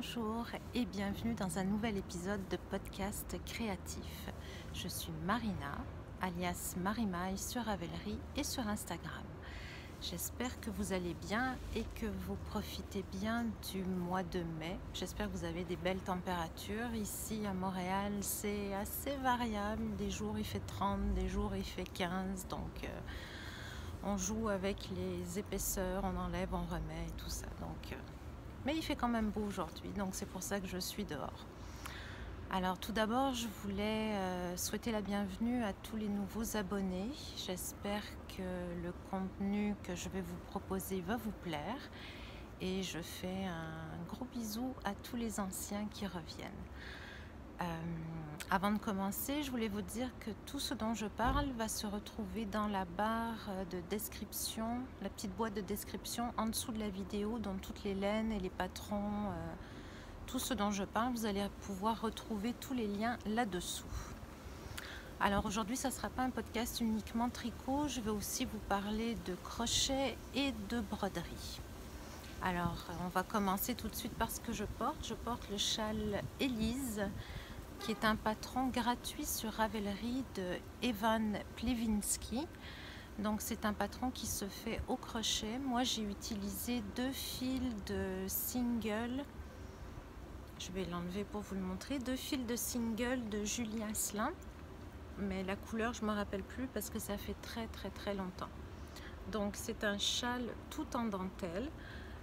Bonjour et bienvenue dans un nouvel épisode de podcast créatif. Je suis Marina, alias Marimaille sur Ravelry et sur Instagram. J'espère que vous allez bien et que vous profitez bien du mois de mai. J'espère que vous avez des belles températures. Ici à Montréal, c'est assez variable. Des jours il fait 30, des jours il fait 15. Donc on joue avec les épaisseurs, on enlève, on remet et tout ça. Mais il fait quand même beau aujourd'hui, donc c'est pour ça que je suis dehors. Alors tout d'abord, je voulais souhaiter la bienvenue à tous les nouveaux abonnés. J'espère que le contenu que je vais vous proposer va vous plaire. Et je fais un gros bisou à tous les anciens qui reviennent. Avant de commencer, je voulais vous dire que tout ce dont je parle va se retrouver dans la barre de description, la petite boîte de description en dessous de la vidéo, dont toutes les laines et les patrons, tout ce dont je parle, vous allez pouvoir retrouver tous les liens là-dessous. Alors aujourd'hui, ça ne sera pas un podcast uniquement tricot, je vais aussi vous parler de crochet et de broderie. Alors, on va commencer tout de suite par ce que je porte. Je porte le châle Élise, qui est un patron gratuit sur Ravelry de Evan Plevinski. Donc c'est un patron qui se fait au crochet. Moi j'ai utilisé 2 fils de single. Je vais l'enlever pour vous le montrer. 2 fils de single de Julie Asselin. Mais la couleur je ne me rappelle plus parce que ça fait très longtemps. Donc c'est un châle tout en dentelle,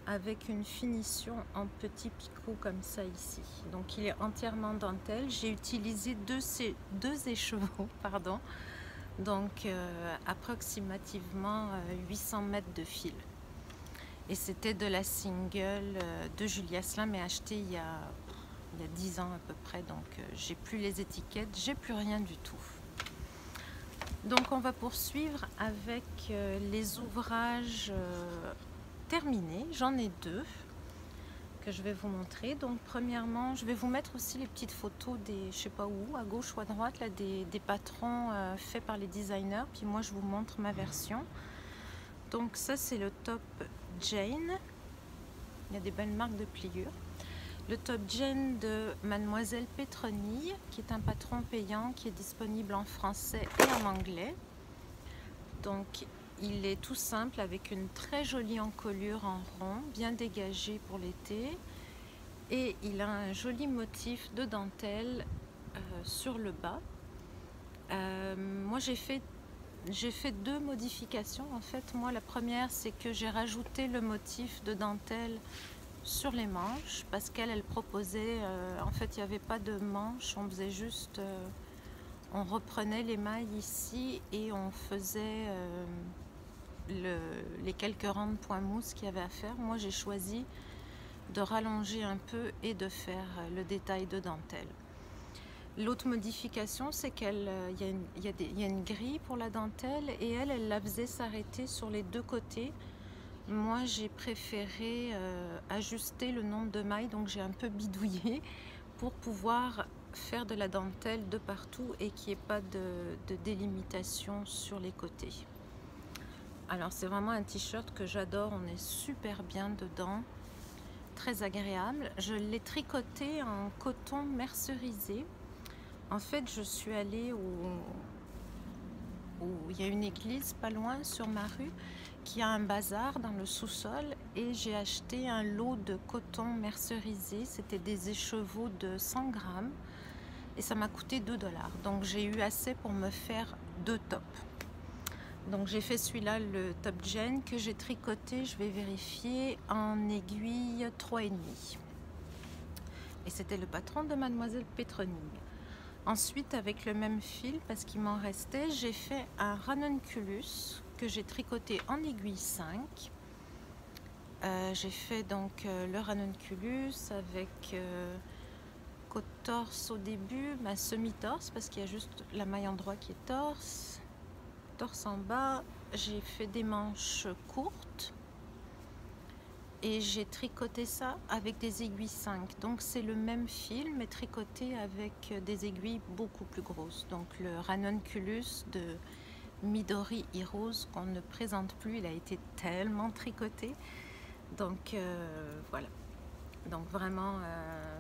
avec une finition en petits picots comme ça ici. Donc il est entièrement dentelle. J'ai utilisé deux écheveaux, pardon. Donc approximativement 800 mètres de fil. Et c'était de la single de Julie Asselin, mais achetée il y a 10 ans à peu près. Donc j'ai plus les étiquettes, j'ai plus rien du tout. Donc on va poursuivre avec les ouvrages terminés. J'en ai 2 que je vais vous montrer. Donc premièrement, je vais vous mettre aussi les petites photos des, je sais pas où, à gauche ou à droite, là, des patrons faits par les designers. Puis moi je vous montre ma version. Donc ça c'est le top Jane. Il y a des belles marques de pliure. Le top Jane de Mademoiselle Pétronille, qui est un patron payant qui est disponible en français et en anglais. Donc il est tout simple avec une très jolie encolure en rond, bien dégagée pour l'été. Et il a un joli motif de dentelle sur le bas. Moi j'ai fait 2 modifications en fait. Moi la première c'est que j'ai rajouté le motif de dentelle sur les manches parce qu'elle proposait, en fait il n'y avait pas de manches, on faisait juste, on reprenait les mailles ici et on faisait les quelques rangs de point mousse qu'il y avait à faire. Moi j'ai choisi de rallonger un peu et de faire le détail de dentelle. L'autre modification, c'est qu'il y a une grille pour la dentelle et elle la faisait s'arrêter sur les 2 côtés. Moi, j'ai préféré ajuster le nombre de mailles, donc j'ai un peu bidouillé pour pouvoir faire de la dentelle de partout et qu'il n'y ait pas de délimitation sur les côtés. Alors, c'est vraiment un t-shirt que j'adore, on est super bien dedans. Très agréable. Je l'ai tricoté en coton mercerisé. En fait, je suis allée où il y a une église pas loin sur ma rue qui a un bazar dans le sous-sol et j'ai acheté un lot de coton mercerisé. C'était des écheveaux de 100 grammes et ça m'a coûté 2 $. Donc j'ai eu assez pour me faire 2 tops. Donc j'ai fait celui-là, le top Jane, que j'ai tricoté, je vais vérifier, en aiguille 3,5. Et c'était le patron de Mademoiselle Pétronille. Ensuite, avec le même fil, parce qu'il m'en restait, j'ai fait un ranunculus que j'ai tricoté en aiguille 5. J'ai fait donc le ranunculus avec côte torse au début, ma semi-torse, parce qu'il y a juste la maille endroit qui est torse. Torse en bas, j'ai fait des manches courtes et j'ai tricoté ça avec des aiguilles 5. Donc c'est le même fil mais tricoté avec des aiguilles beaucoup plus grosses. Donc le ranunculus de Midori Heroes qu'on ne présente plus, il a été tellement tricoté. Donc voilà. Donc vraiment,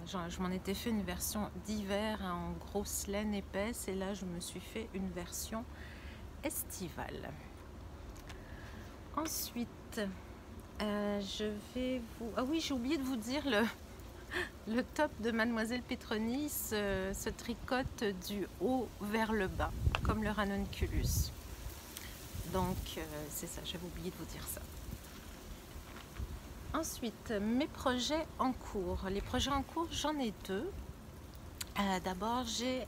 je m'en étais fait une version d'hiver en grosse laine épaisse et là je me suis fait une version estivale. Ensuite, je vais vous... Ah oui, j'ai oublié de vous dire le top de Mademoiselle Petroni se tricote du haut vers le bas, comme le ranunculus. Donc c'est ça, j'avais oublié de vous dire ça. Ensuite, mes projets en cours. Les projets en cours, j'en ai deux. D'abord, j'ai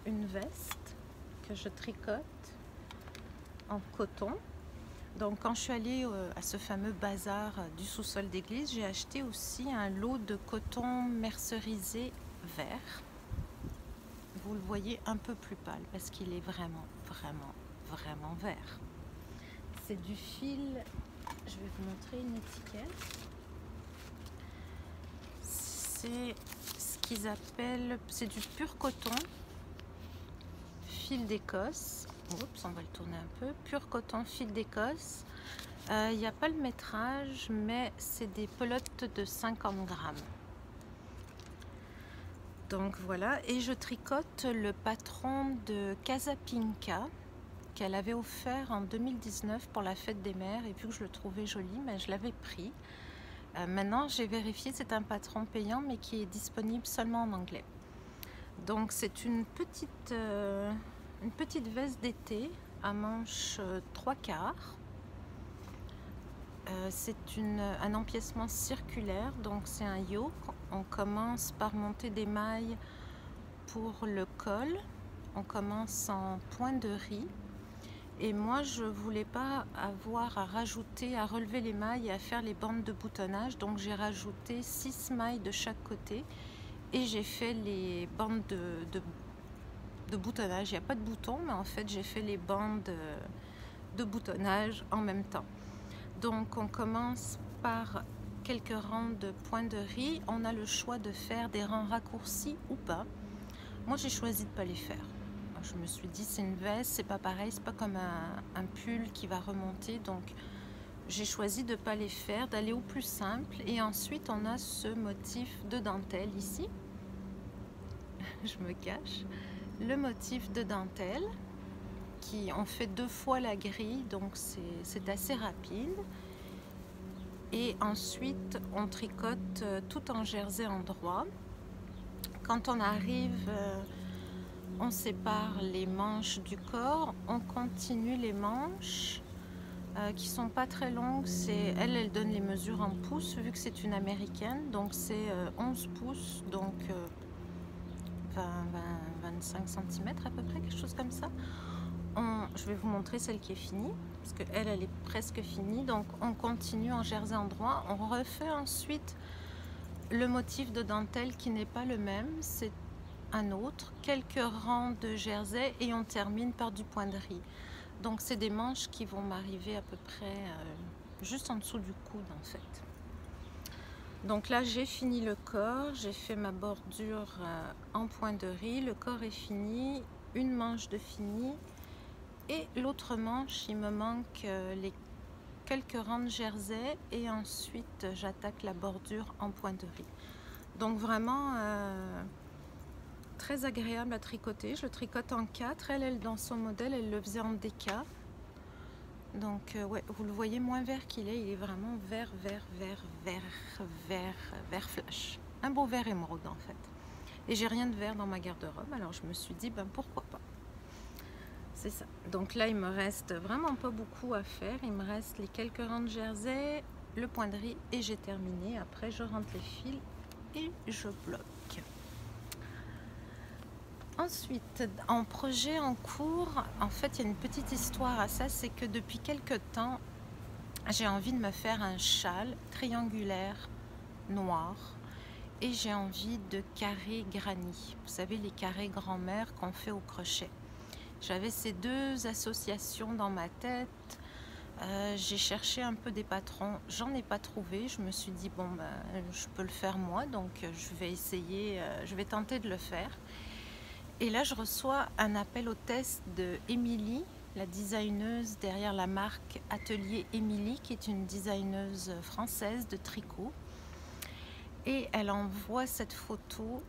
une veste que je tricote en coton. Donc quand je suis allée à ce fameux bazar du sous-sol d'église, j'ai acheté aussi un lot de coton mercerisé vert. Vous le voyez un peu plus pâle parce qu'il est vraiment vert. C'est du fil, je vais vous montrer une étiquette. C'est ce qu'ils appellent, c'est du pur coton, fil d'Écosse. Oups, on va le tourner un peu. Pur coton, fil d'Écosse. Il n'y a pas le métrage, mais c'est des pelotes de 50 grammes. Donc voilà, et je tricote le patron de Casa Pinka qu'elle avait offert en 2019 pour la fête des mères, et vu que je le trouvais joli, mais je l'avais pris. Maintenant, j'ai vérifié, c'est un patron payant, mais qui est disponible seulement en anglais. Donc c'est une petite veste d'été à manches 3/4. C'est un empiècement circulaire, donc c'est un yoke. On commence par monter des mailles pour le col. On commence en point de riz. Et moi, je voulais pas avoir à rajouter, à relever les mailles et à faire les bandes de boutonnage. Donc j'ai rajouté 6 mailles de chaque côté et j'ai fait les bandes de boutonnage. Il n'y a pas de bouton, mais en fait j'ai fait les bandes de boutonnage en même temps. Donc on commence par quelques rangs de points de riz. On a le choix de faire des rangs raccourcis ou pas. Moi j'ai choisi de ne pas les faire. Je me suis dit c'est une veste, c'est pas pareil, c'est pas comme un pull qui va remonter. Donc j'ai choisi de ne pas les faire, d'aller au plus simple. Et ensuite on a ce motif de dentelle ici. Je me cache. Le motif de dentelle qui on fait 2 fois la grille, donc c'est assez rapide. Et ensuite on tricote tout en jersey endroit. Quand on arrive, on sépare les manches du corps, on continue les manches qui sont pas très longues. Elle donne les mesures en pouces vu que c'est une américaine, donc c'est 11 pouces, donc 25 cm à peu près, quelque chose comme ça. Je vais vous montrer celle qui est finie, parce qu'elle est presque finie. Donc on continue en jersey endroit. On refait ensuite le motif de dentelle qui n'est pas le même, c'est un autre, quelques rangs de jersey et on termine par du point de riz. Donc c'est des manches qui vont m'arriver à peu près juste en dessous du coude en fait. Donc là j'ai fini le corps, j'ai fait ma bordure en point de riz, le corps est fini, une manche de fini. Et l'autre manche, il me manque les quelques rangs de jersey et ensuite j'attaque la bordure en point de riz. Donc vraiment très agréable à tricoter. Je le tricote en 4. Elle dans son modèle, elle le faisait en DK. Donc ouais, vous le voyez moins vert qu'il est. Il est vraiment vert flash. Un beau vert émeraude en fait. Et j'ai rien de vert dans ma garde-robe, alors je me suis dit ben pourquoi pas. C'est ça. Donc là, il me reste vraiment pas beaucoup à faire. Il me reste les quelques rangs de jersey, le point de riz et j'ai terminé. Après, je rentre les fils et je bloque. Ensuite, en projet en cours, en fait, il y a une petite histoire à ça. C'est que depuis quelques temps, j'ai envie de me faire un châle triangulaire noir. Et j'ai envie de carrés granit. Vous savez, les carrés grand-mère qu'on fait au crochet. J'avais ces deux associations dans ma tête. J'ai cherché un peu des patrons, j'en ai pas trouvé. Je me suis dit bon ben je peux le faire moi, donc je vais essayer, je vais tenter de le faire. Et là je reçois un appel au test de Émilie, la designeuse derrière la marque Atelier Émilie, qui est une designeuse française de tricot. Et elle envoie cette photo,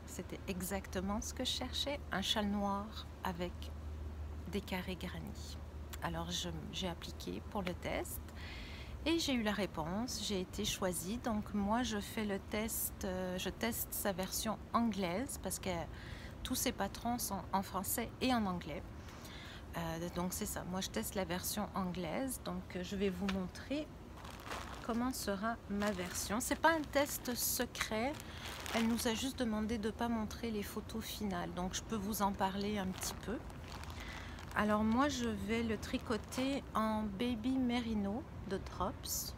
c'était exactement ce que je cherchais, un châle noir avec des carrés granit. Alors j'ai appliqué pour le test et j'ai eu la réponse, j'ai été choisie. Donc moi je fais le test, je teste sa version anglaise parce que tous ses patrons sont en français et en anglais. Donc c'est ça, moi je teste la version anglaise, donc je vais vous montrer comment sera ma version. C'est pas un test secret, elle nous a juste demandé de ne pas montrer les photos finales, donc je peux vous en parler un petit peu. Alors moi je vais le tricoter en baby merino de Drops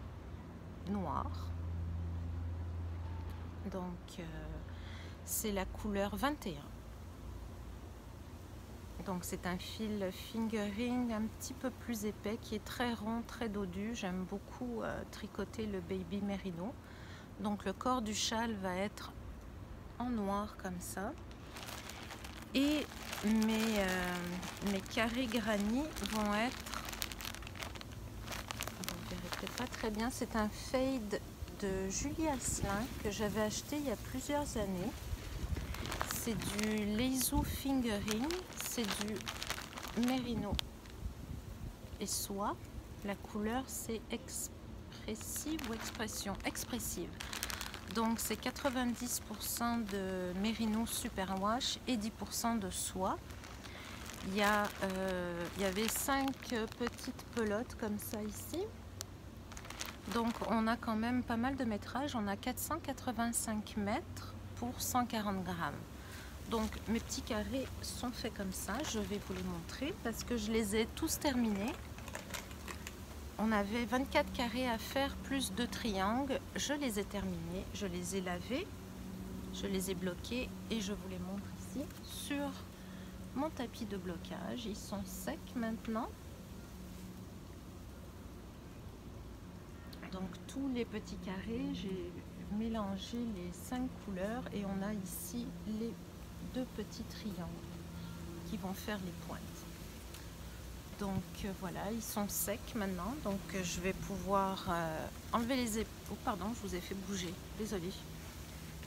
noir, donc c'est la couleur 21. Donc c'est un fil fingering un petit peu plus épais qui est très rond, très dodu. J'aime beaucoup tricoter le baby merino. Donc le corps du châle va être en noir comme ça. Et mes carrés granit vont être, vous ne verrez peut-être pas très bien, c'est un fade de Julie Asselin que j'avais acheté il y a plusieurs années. C'est du Leisure Fingering, c'est du mérino et soie. La couleur c'est expressive ou expressive. Donc c'est 90% de mérino superwash et 10% de soie. Il y avait 5 petites pelotes comme ça ici. Donc on a quand même pas mal de métrage. On a 485 mètres pour 140 grammes. Donc mes petits carrés sont faits comme ça, je vais vous les montrer parce que je les ai tous terminés. On avait 24 carrés à faire plus 2 triangles, je les ai terminés, je les ai lavés, je les ai bloqués et je vous les montre ici sur mon tapis de blocage. Ils sont secs maintenant. Donc tous les petits carrés, j'ai mélangé les 5 couleurs et on a ici les 2 petits triangles qui vont faire les pointes. Donc voilà, ils sont secs maintenant, donc je vais pouvoir enlever les épingles. Oh pardon, je vous ai fait bouger, désolée,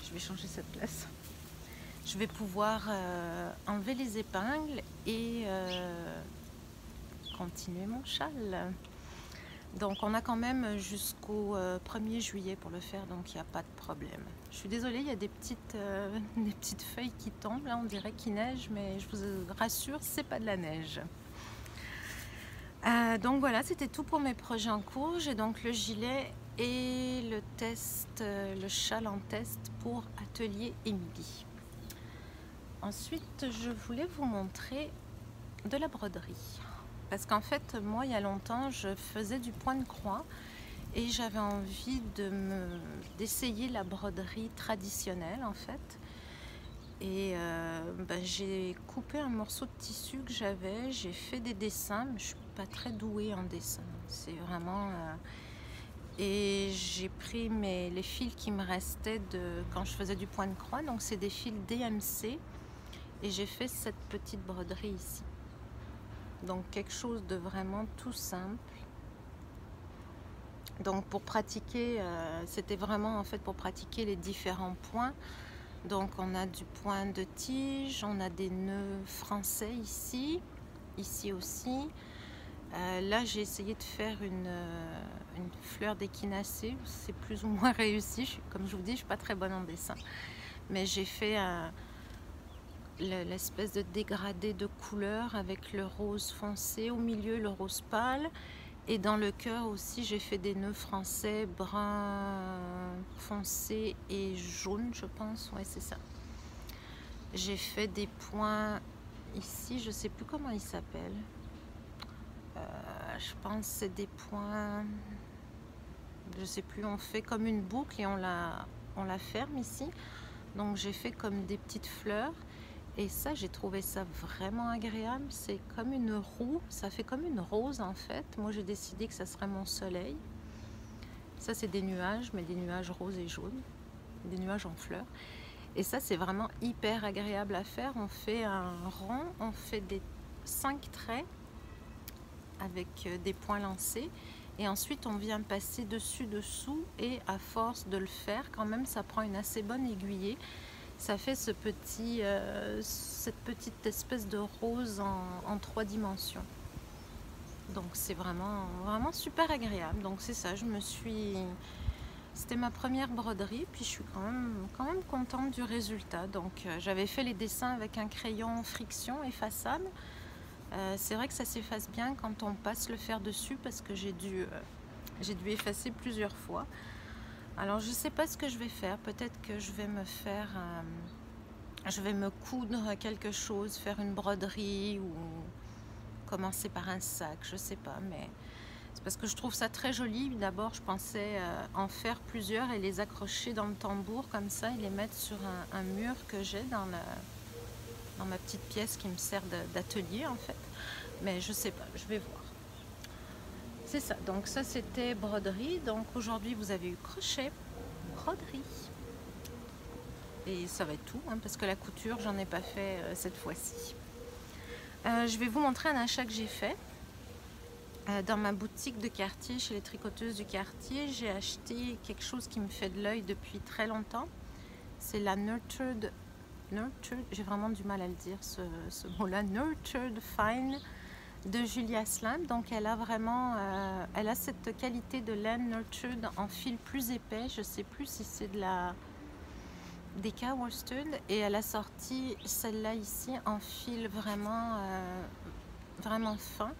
je vais changer cette place. Je vais pouvoir enlever les épingles et continuer mon châle. Donc on a quand même jusqu'au 1er juillet pour le faire, donc il n'y a pas de problème. Je suis désolée, il y a des petites feuilles qui tombent, là on dirait qu'il neige, mais je vous rassure, c'est pas de la neige. Donc voilà, c'était tout pour mes projets en cours. J'ai donc le gilet et le test, le châle en test pour Atelier Émilie. Ensuite, je voulais vous montrer de la broderie. Parce qu'en fait, moi, il y a longtemps, je faisais du point de croix et j'avais envie d'essayer la broderie traditionnelle, en fait. Et j'ai coupé un morceau de tissu que j'avais, j'ai fait des dessins, mais je suis pas très douée en dessin. C'est vraiment... Et j'ai pris les fils qui me restaient quand je faisais du point de croix, donc c'est des fils DMC, et j'ai fait cette petite broderie ici. Donc quelque chose de vraiment tout simple. Donc pour pratiquer, c'était vraiment en fait pour pratiquer les différents points. Donc on a du point de tige, on a des nœuds français ici aussi. Là j'ai essayé de faire une fleur d'échinacée, c'est plus ou moins réussi. Comme je vous dis, je suis pas très bonne en dessin. Mais j'ai fait l'espèce de dégradé de couleurs avec le rose foncé, au milieu le rose pâle. Et dans le cœur aussi, j'ai fait des nœuds français brun foncé et jaune, je pense. Ouais, c'est ça. J'ai fait des points ici, je sais plus comment ils s'appellent. Je pense que c'est des points, je sais plus. On fait comme une boucle et on la ferme ici. Donc j'ai fait comme des petites fleurs. Et ça, j'ai trouvé ça vraiment agréable. C'est comme une roue, ça fait comme une rose en fait. Moi, j'ai décidé que ça serait mon soleil. Ça, c'est des nuages, mais des nuages roses et jaunes, des nuages en fleurs. Et ça, c'est vraiment hyper agréable à faire. On fait un rond, on fait des 5 traits avec des points lancés. et ensuite on vient passer dessus dessous, et à force de le faire quand même ça prend une assez bonne aiguillée, ça fait cette petite espèce de rose en 3 dimensions. Donc c'est vraiment super agréable. Donc c'est ça, c'était ma première broderie, puis je suis quand même contente du résultat. Donc j'avais fait les dessins avec un crayon friction effaçable. C'est vrai que ça s'efface bien quand on passe le fer dessus, parce que j'ai dû effacer plusieurs fois. Alors je sais pas ce que je vais faire. Peut-être que je vais me coudre quelque chose, faire une broderie ou commencer par un sac, je sais pas, mais c'est parce que je trouve ça très joli. D'abord je pensais en faire plusieurs et les accrocher dans le tambour comme ça et les mettre sur un mur que j'ai dans ma petite pièce qui me sert d'atelier en fait, mais je sais pas, je vais voir. C'est ça, donc ça c'était broderie. Donc aujourd'hui vous avez eu crochet, broderie, et ça va être tout hein, parce que la couture j'en ai pas fait cette fois-ci. Je vais vous montrer un achat que j'ai fait dans ma boutique de quartier, chez les tricoteuses du quartier. J'ai acheté quelque chose qui me fait de l'œil depuis très longtemps. C'est la Nurtured, j'ai vraiment du mal à le dire ce mot-là, Nurtured Fine de Julia Slam. Donc elle a vraiment elle a cette qualité de laine Nurtured en fil plus épais. Je sais plus si c'est des K worsted, et elle a sorti celle-là ici en fil vraiment fin,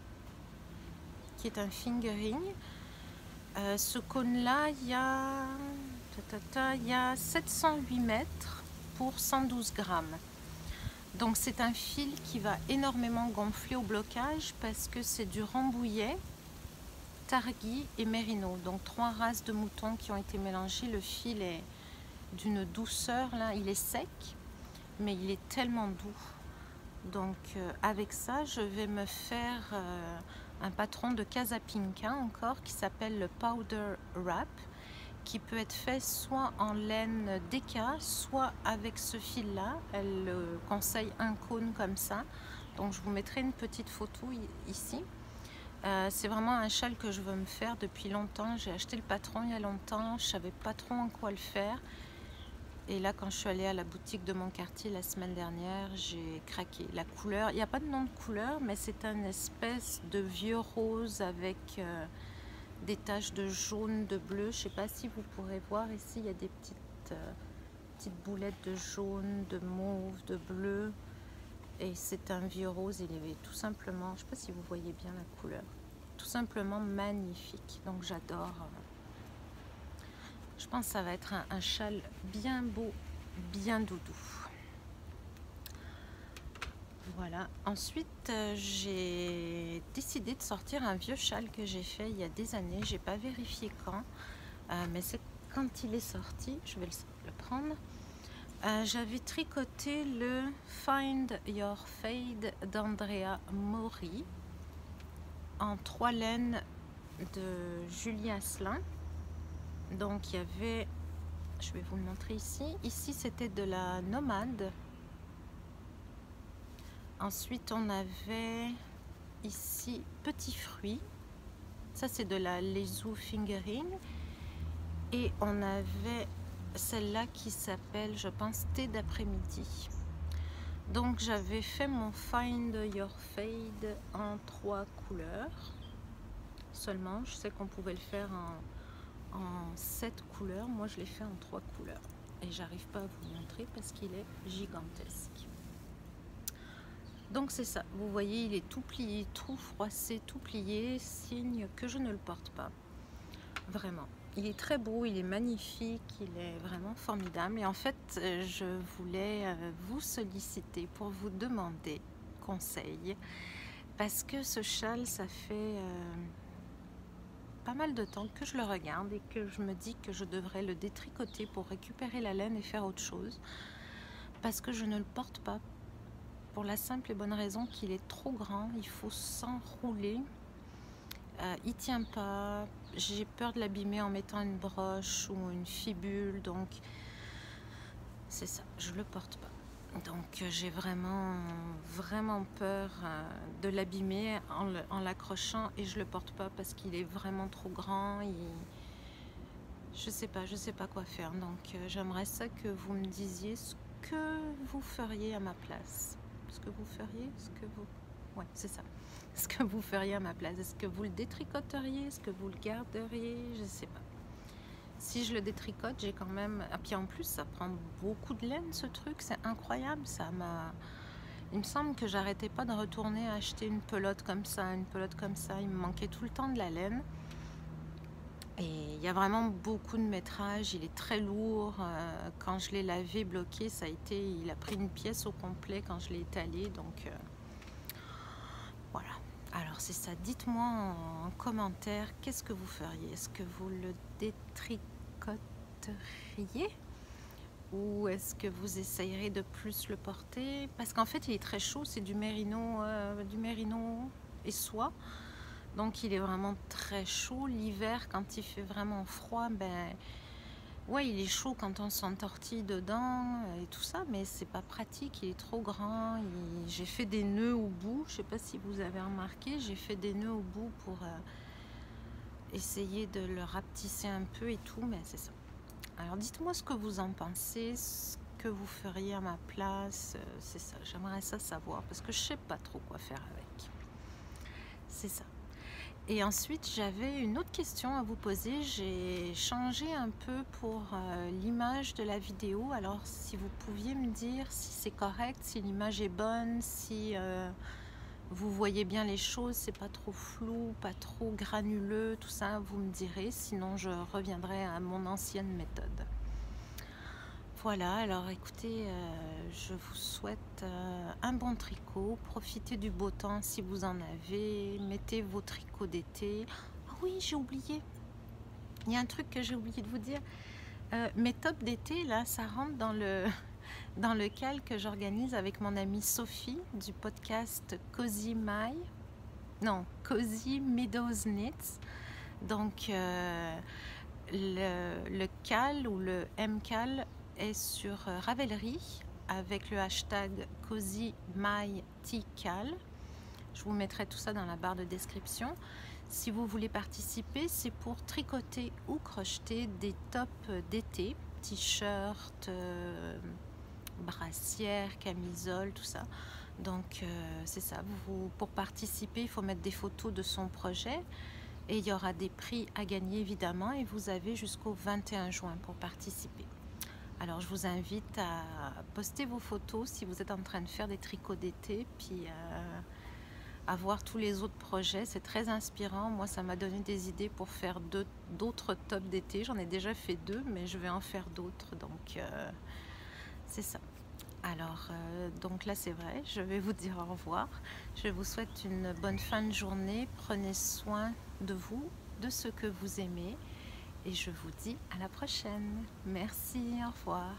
qui est un fingering. Ce cône-là, il y a 708 mètres pour 112 grammes. Donc c'est un fil qui va énormément gonfler au blocage parce que c'est du Rambouillet, Targhee et Mérino. Donc 3 races de moutons qui ont été mélangées. Le fil est d'une douceur, là, il est sec, mais il est tellement doux. Donc avec ça, je vais me faire un patron de Casa Pinka encore qui s'appelle le Powder Wrap, qui peut être fait soit en laine déca, soit avec ce fil-là. Elle conseille un cône comme ça. Donc je vous mettrai une petite photo ici. C'est vraiment un châle que je veux me faire depuis longtemps. J'ai acheté le patron il y a longtemps, je savais pas trop en quoi le faire. Et là, quand je suis allée à la boutique de mon quartier la semaine dernière, j'ai craqué. La couleur, il n'y a pas de nom de couleur, mais c'est un espèce de vieux rose avec des taches de jaune, de bleu. Je ne sais pas si vous pourrez voir ici, il y a des petites boulettes de jaune, de mauve, de bleu. Et c'est un vieux rose, il est tout simplement, je ne sais pas si vous voyez bien la couleur, tout simplement magnifique. Donc j'adore. Je pense que ça va être un châle bien beau, bien doudou. Voilà. Ensuite, j'ai décidé de sortir un vieux châle que j'ai fait il y a des années. J'ai pas vérifié quand, mais c'est quand il est sorti. Je vais le prendre. J'avais tricoté le Find Your Fade d'Andrea Mori en 3 laines de Julie Asselin. Donc il y avait, je vais vous le montrer ici. Ici c'était de la Nomade. Ensuite on avait ici Petit Fruit. Ça c'est de la Lezu Fingering. Et on avait celle-là qui s'appelle, je pense, Thé d'après-midi. Donc j'avais fait mon Find Your Fade en 3 couleurs seulement. Je sais qu'on pouvait le faire en 7 couleurs. Moi je l'ai fait en 3 couleurs et j'arrive pas à vous montrer parce qu'il est gigantesque. Donc c'est ça, vous voyez, il est tout plié, tout froissé, tout plié, signe que je ne le porte pas. Vraiment, il est très beau, il est magnifique, il est vraiment formidable. Et en fait, je voulais vous solliciter pour vous demander conseil, parce que ce châle, ça fait pas mal de temps que je le regarde et que je me dis que je devrais le détricoter pour récupérer la laine et faire autre chose, parce que je ne le porte pas, pour la simple et bonne raison qu'il est trop grand. Il faut s'enrouler, il tient pas, j'ai peur de l'abîmer en mettant une broche ou une fibule, donc c'est ça, je le porte pas. Donc j'ai vraiment peur de l'abîmer en l'accrochant, et je le porte pas parce qu'il est vraiment trop grand. Je sais pas quoi faire. Donc j'aimerais ça que vous me disiez ce que vous feriez à ma place. Ce que vous feriez, ouais, c'est ça. Ce que vous feriez à ma place. Est-ce que vous le détricoteriez? Est-ce que vous le garderiez? Je sais pas. Si je le détricote, j'ai quand même... Et puis en plus, ça prend beaucoup de laine, ce truc. C'est incroyable. Il me semble que j'arrêtais pas de retourner acheter une pelote comme ça, une pelote comme ça. Il me manquait tout le temps de la laine. Et il y a vraiment beaucoup de métrage. Il est très lourd. Quand je l'ai lavé, bloqué, il a pris une pièce au complet quand je l'ai étalé. Donc voilà. Alors c'est ça. Dites-moi en commentaire, qu'est-ce que vous feriez? Est-ce que vous le détricoteriez? Ou est-ce que vous essayerez de plus le porter? Parce qu'en fait, il est très chaud. C'est du mérino et soie. Donc il est vraiment très chaud. L'hiver, quand il fait vraiment froid, ben ouais, il est chaud quand on s'entortille dedans et tout ça, mais c'est pas pratique, il est trop grand. J'ai fait des nœuds au bout, je sais pas si vous avez remarqué, j'ai fait des nœuds au bout pour essayer de le rapetisser un peu et tout, mais c'est ça. Alors dites-moi ce que vous en pensez, ce que vous feriez à ma place, c'est ça, j'aimerais ça savoir, parce que je sais pas trop quoi faire avec. C'est ça. Et ensuite, j'avais une autre question à vous poser. J'ai changé un peu pour l'image de la vidéo. Alors, si vous pouviez me dire si c'est correct, si l'image est bonne, si vous voyez bien les choses, c'est pas trop flou, pas trop granuleux, tout ça, vous me direz. Sinon, je reviendrai à mon ancienne méthode. Voilà, alors écoutez, je vous souhaite un bon tricot. Profitez du beau temps si vous en avez. Mettez vos tricots d'été. Ah oui, j'ai oublié. Il y a un truc que j'ai oublié de vous dire. Mes tops d'été, là, ça rentre dans le cal que j'organise avec mon amie Sophie du podcast Cozy Meadows Knits. Donc, le cal ou le MCAL est sur Ravelry avec le hashtag CozyMyTcal. Je vous mettrai tout ça dans la barre de description. Si vous voulez participer, c'est pour tricoter ou crocheter des tops d'été, t-shirts, brassières, camisoles, tout ça. Donc c'est ça, pour participer, il faut mettre des photos de son projet. Et il y aura des prix à gagner évidemment, et vous avez jusqu'au 21 juin pour participer. Alors je vous invite à poster vos photos si vous êtes en train de faire des tricots d'été, puis à voir tous les autres projets. C'est très inspirant. Moi, ça m'a donné des idées pour faire d'autres tops d'été. J'en ai déjà fait 2, mais je vais en faire d'autres. Donc c'est ça. Alors, donc là c'est vrai, je vais vous dire au revoir. Je vous souhaite une bonne fin de journée. Prenez soin de vous, de ce que vous aimez. Et je vous dis à la prochaine. Merci, au revoir.